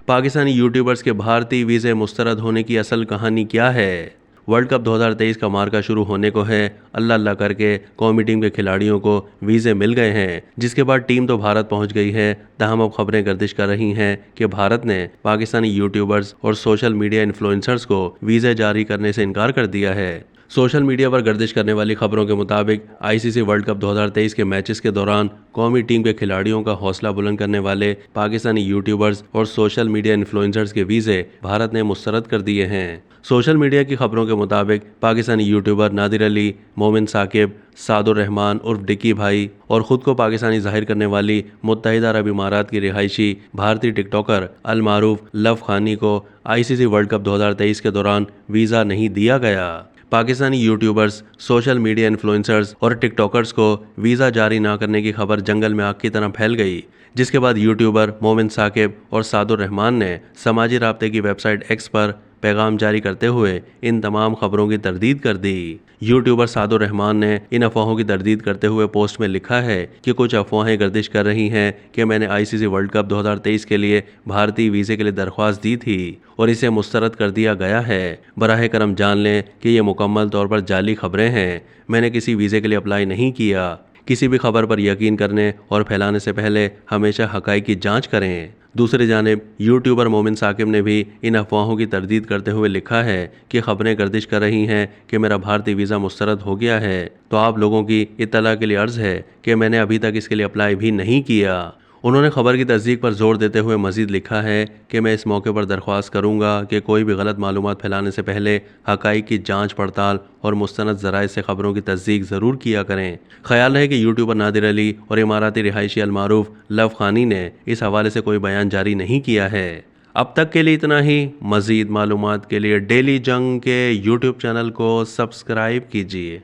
Pakistani YouTubers के भारतीय वीज़े मुस्तरद होने की असल कहानी क्या है? वर्ल्ड कप 2023 का मार्का शुरू होने को है। अल्लाह अल्लाह करके कौमी टीम के खिलाड़ियों को वीज़े मिल गए हैं, जिसके बाद टीम तो भारत पहुंच गई है। तहम अब खबरें गर्दिश कर रही हैं कि भारत ने पाकिस्तानी यूट्यूबर्स और सोशल मीडिया इन्फ्लुएंसर्स को वीज़े जारी करने से इनकार कर दिया है। सोशल मीडिया पर गर्दिश करने वाली खबरों के मुताबिक आईसीसी वर्ल्ड कप 2023 के मैचेस के दौरान कौमी टीम के खिलाड़ियों का हौसला बुलंद करने वाले पाकिस्तानी यूट्यूबर्स और सोशल मीडिया इन्फ्लुएंसर्स के वीज़े भारत ने मुस्तरद कर दिए हैं। सोशल मीडिया की खबरों के मुताबिक पाकिस्तानी यूट्यूबर नादिर अली, मोमिन साकिब, सादुर रहमान उर्फ डिक्की भाई और ख़ुद को पाकिस्तानी जाहिर करने वाली मुत्तहिदा अरब इमारात की रिहायशी भारतीय टिकटॉकर अल मारूफ लव खानी को आईसीसी वर्ल्ड कप 2023 के दौरान वीज़ा नहीं दिया गया। Pakistani YouTubers, social media influencers और टिकटॉकर्स को वीज़ा जारी ना करने की खबर जंगल में आग की तरह फैल गई, जिसके बाद यूट्यूबर मोमिन साकिब और सादुर रहमान ने समाजी राब्ते की वेबसाइट एक्स पर पैगाम जारी करते हुए इन तमाम खबरों की तरदीद कर दी। यूट्यूबर सादुर रहमान ने इन अफवाहों की तरदीद करते हुए पोस्ट में लिखा है कि कुछ अफवाहें गर्दिश कर रही हैं कि मैंने आईसीसी वर्ल्ड कप 2023 के लिए भारतीय वीज़े के लिए दरख्वास्त दी थी और इसे मुस्तरद कर दिया गया है। बराह करम जान लें कि ये मुकम्मल तौर पर जाली खबरें हैं। मैंने किसी वीज़े के लिए अप्लाई नहीं किया। किसी भी खबर पर यकीन करने और फैलाने से पहले हमेशा हक़ाइक़ की जांच करें। दूसरी जानिब यूट्यूबर मोमिन साकिब ने भी इन अफवाहों की तरदीद करते हुए लिखा है कि खबरें गर्दिश कर रही हैं कि मेरा भारतीय वीज़ा मुस्तरद हो गया है, तो आप लोगों की इत्तला के लिए अर्ज़ है कि मैंने अभी तक इसके लिए अप्लाई भी नहीं किया। उन्होंने खबर की तस्दीक पर जोर देते हुए मजीद लिखा है कि मैं इस मौके पर दरख्वास्त करूंगा कि कोई भी गलत मालूमात फैलाने से पहले हक़ाइक़ की जांच पड़ताल और मुस्तनद ज़राए से खबरों की तस्दीक ज़रूर किया करें। ख्याल रहे कि यूट्यूबर नादिर अली और इमाराती रिहायशी अल मारूफ लव खानी ने इस हवाले से कोई बयान जारी नहीं किया है। अब तक के लिए इतना ही। मज़ीद मालूमात के लिए डेली जंग के यूट्यूब चैनल को सब्सक्राइब कीजिए।